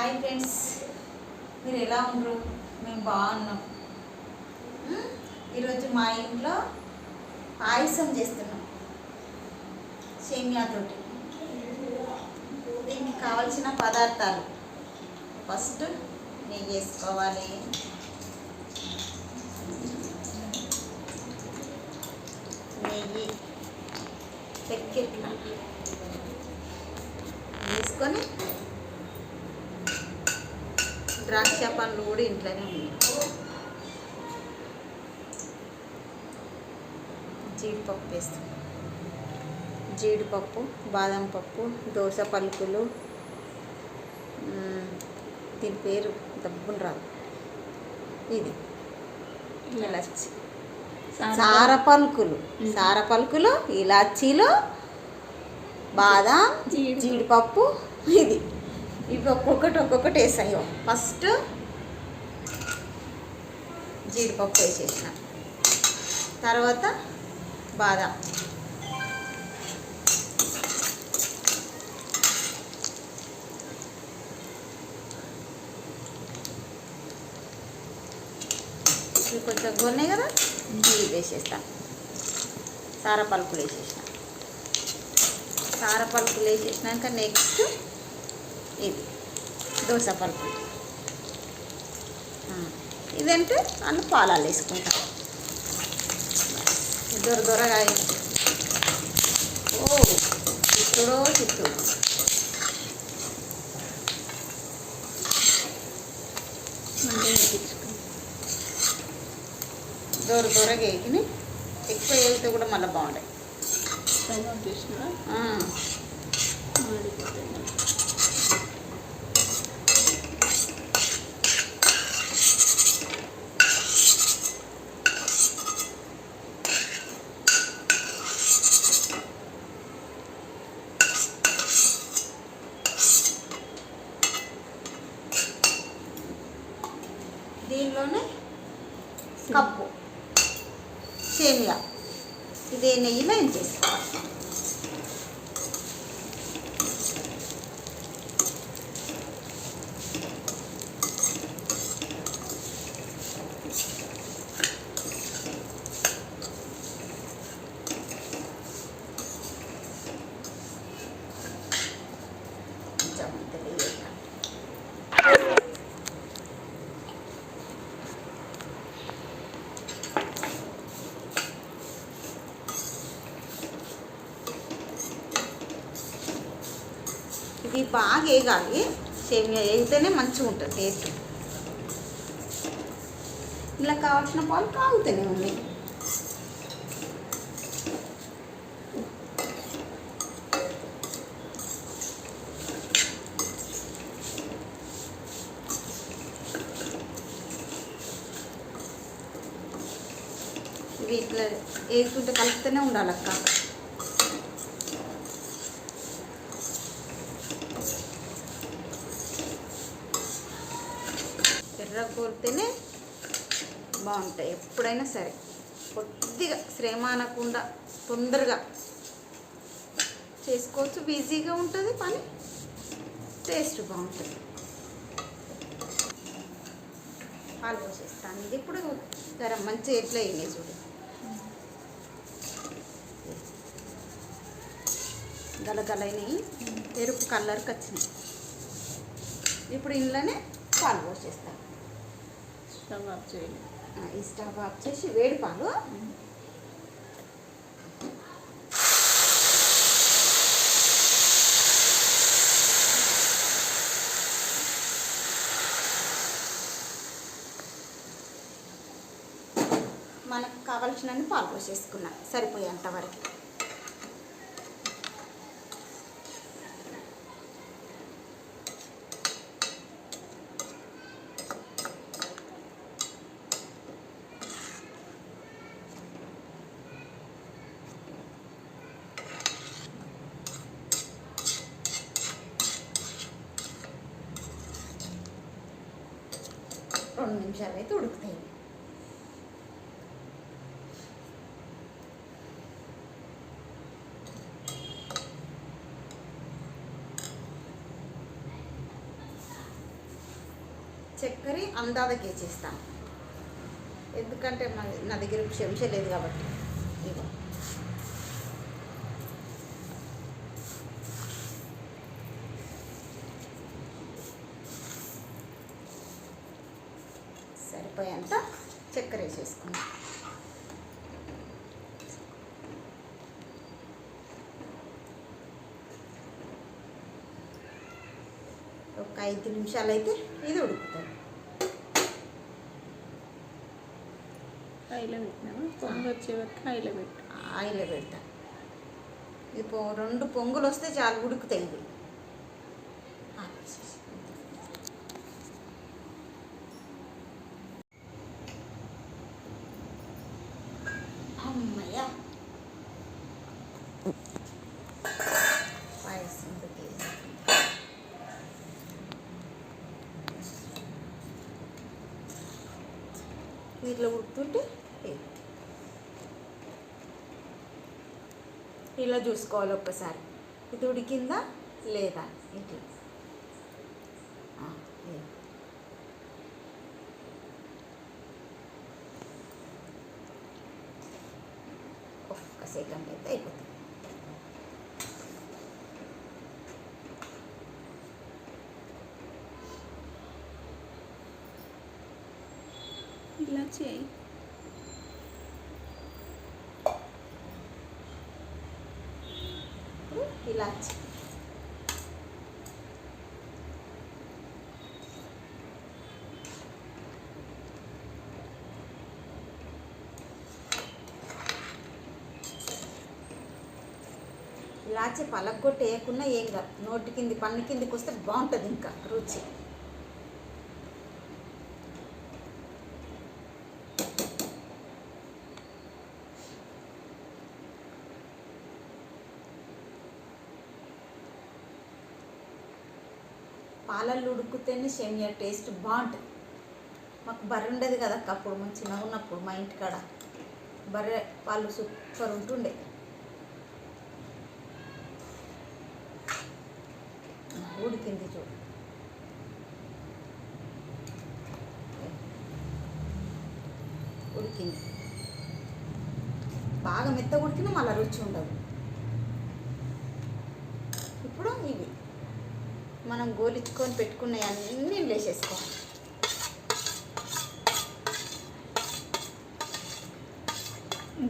Hi friends, మీరు ఎలా ఉన్నారు? మేము బాగున్నాం. ఈరోజు మా ఇంట్లో పాయసం చేస్తున్నాం సేమియాతోటి. దీనికి కావలసిన పదార్థాలు ఫస్ట్ నెయ్యి వేసుకోవాలి. నెయ్యి పెక్కెట్లా వేసుకొని ద్రాక్ష పండ్లు కూడా ఇంట్లోనే ఉన్నాయి. జీడిపప్పు వేస్తాం. జీడిపప్పు, బాదం పప్పు, దోస పలుకులు, దీని పేరు దబ్బున రాదు, ఇది ఇలాచి సారపలుకులు, ఇలాచీలు, బాదం, జీడిపప్పు, ఇది ఇవి ఒక్కొక్కటి వేసాయి. ఫస్ట్ జీడిపప్పు వేసేసిన, తర్వాత బాదం, ఇవి కొంచెం గొన్నాయి కదా, ఇవి వేసేస్తాను. సారపలుకులు వేసేసినాక నెక్స్ట్ ఇది దోస పలుకులు. ఇదంటే అన్ని పాలాలు వేసుకుంటాం. దొరగా చిత్తూడో దొరగా వేగిని ఎక్కువ వేగితే కూడా మళ్ళీ బాగుంటాయి. దీనిలోనే కప్పు సేమియా, ఇదే నెయ్యిలో ఏం చేసుకోవాలి. ఇది బాగా వేగాలి. సేమియా వేగితేనే మంచిగా ఉంటుంది టేస్ట్. ఇలా కావాల్సిన పాలు కాగుతూనే ఉన్నాయి. ఇవి ఇట్లా వేసుకుంటే కలుపుతూనే ఉండాలి అక్క. ఎర్ర కోరితేనే బాగుంటాయి ఎప్పుడైనా సరే. కొద్దిగా శ్రమ అనకుండా తొందరగా చేసుకోవచ్చు, ఈజీగా ఉంటుంది పని, టేస్ట్ బాగుంటుంది. పాలు పోసేస్తాను. ఇది ఇప్పుడు గరం మంచిగా ఎట్లా వేయలేదు చూడు, గలగలైనవి ఎరుపు కలర్కి వచ్చినాయి. ఇప్పుడు ఇంట్లోనే పాలు పోసేస్తాను. స్టవ్ ఆఫ్ చేయాలి. ఈ స్టవ్ ఆఫ్ చేసి వేడి పాలు మనకు కావలసినన్ని పాలు పోసేసుకున్నాం సరిపోయేంత వరకు. రెండు నిమిషాలు అయితే ఉడుకుతాయి. చక్కెర అందాదకి వేసేస్తాను, ఎందుకంటే నా దగ్గర చెంచా లేదు కాబట్టి. ఇగో సరిపోయేంత చక్కెర వేసేసుకున్నాం. ఒక 5 నిమిషాలు అయితే ఇది ఉడుకుతుంది. ఆయిల్ పెట్టినామా? పొంగు వచ్చే వరకు ఆయిల్ పెడతా. ఇది 2 పొంగులు వస్తే చాలు, ఉడుకుతాయి ఇవి. అమ్మయ్య, పాయసం ఇట్లా ఉడుకుతుంటే ఇలా చూసుకోవాలి ఒక్కసారి, ఇది ఉడికిందా లేదా. ఇట్లా ఒక్క సెకండ్ అయితే అయిపోతుంది. ఇలా చేయి. ఇలాచి ఇలాచి పలగొట్టి వేయకున్నా ఏం కాదు, నోటి కింది పన్ను కిందికి వస్తే బాగుంటుంది ఇంకా రుచి. పాలల్లో ఉడుకుతేనే సేమియా టేస్ట్ బాగుంటుంది. మాకు బర్రె ఉండేది కదా అప్పుడు, మేము చిన్నగా ఉన్నప్పుడు మా ఇంటికాడ బర్రె పాలు సూపర్ ఉంటుండే. ఉడికింది చూడు. ఉడికింది బాగా మెత్తగా ఉడికినా మళ్ళీ రుచి ఉండదు. ఇప్పుడు ఇవి మనం గోలించుకొని పెట్టుకున్నాయి అన్నీ వేసేసుకోవాలి.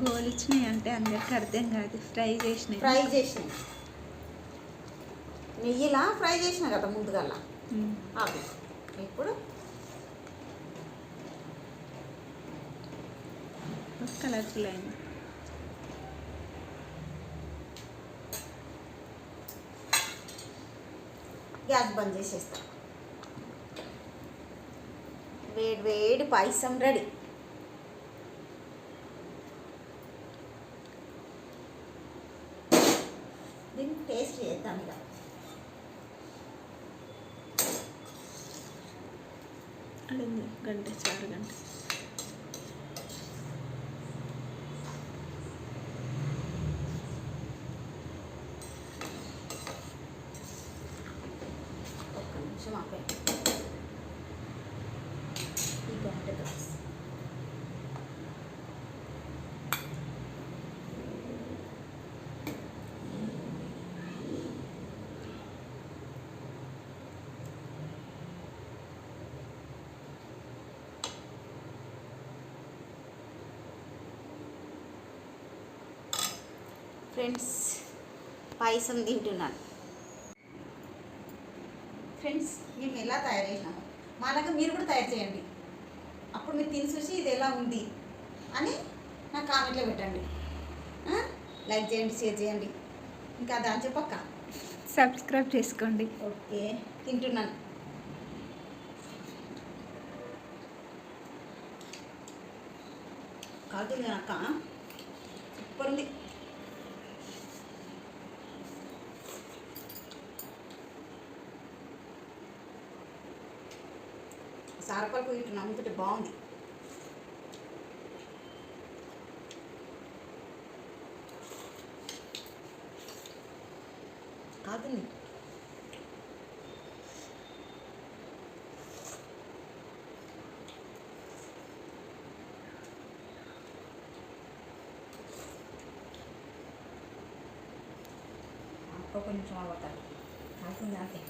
గోలిచ్చినాయి అంటే అందరికి అర్థం కాదు, ఫ్రై చేసినాయి. నెయ్యిలా ఫ్రై చేసిన కదా ముందుగా అవి. ఇప్పుడు కలర్ఫుల్ అయింది. గ్యాస్ బంద్ చేసేస్తా. వేడి వేడి పాయసం రెడీ. దీన్ని టేస్ట్ చేద్దాం ఇక. అడింది గంట, చారు గంట. ఒక్క నిమిషం ఆపే. ఈ గంట గ్లాస్ ఫ్రెండ్స్, పాయసం తింటున్నాను. ఫ్రెండ్స్, మేము ఎలా తయారు చేసినాము మాలాగా మీరు కూడా తయారు చేయండి. అప్పుడు మీరు తిని చూసి ఇది ఎలా ఉంది అని నా కామెంట్లో పెట్టండి. లైక్ చేయండి, షేర్ చేయండి. ఇంకా దాని చెప్పక్క సబ్స్క్రైబ్ చేసుకోండి. ఓకే, తింటున్నాను. కాదు అక్క, సూపర్ ఉంది. సారపల్పు ఇటు నమ్ముతుంటే బాగుంది. కాదండి, ఒక్క నిమిషం అవ్వతాను కాకుండా అంతే